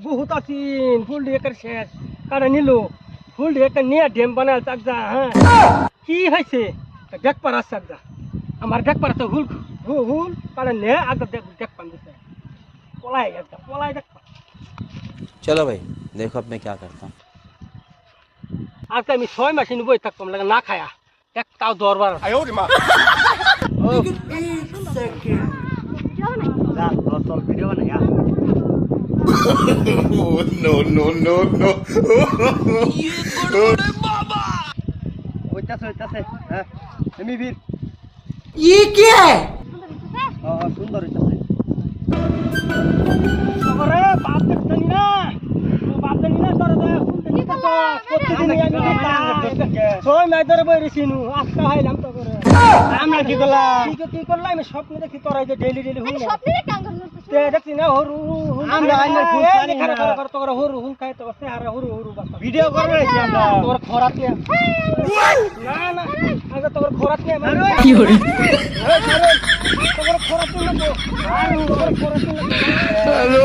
বহুত আছিন ফুল ঢেকের শেষ কারণ নিল ফুল ঢেকে নিয়ে ডেম বানাল চাক যা হ্যাঁ কি হয়েছে দেখ পার চাক যা আমার দেখ পার তো হুল হুল কারণ নে আগে দেখ পান দিছে পলাই একটা পলাই দেখ चलो भाई देखो अब मैं क्या करता हूँ। আজকে আমি 6 মাস বই থাকতাম লাগে না খায়া এক তাও দরবার ভিডিও বানাই no, no, no, no. হইতাছে হইতাছে হ্যাঁ আমি ভিড় ये क्या है? সুন্দর হইতাছে ওরে বাপ দেখছনি না বাপ দেখনি না তোর দয়া ফুল দেখি তো প্রতিদিন আমি ছয় মাস ধরে বই রেছিনু আজকা হইলাম তো করে আমরা কি করলাম কি করলাম আমি স্বপ্ন দেখি তোরা যে ডেইলি ডেইলি হুল স্বপ্নে কাঙ্গাল তে দেখছি না হরু আমরা আইনার ফুল পানি খারাপ করে তোর হরু হুল খাই তো সে আর হরু হরু বাস ভিডিও করবে রেছি আমরা তোর খরাত নিয়ে না না আগে তোর খরাত নিয়ে কি হরে তোর খরাত নিয়ে তো আর তোর খরাত নিয়ে হ্যালো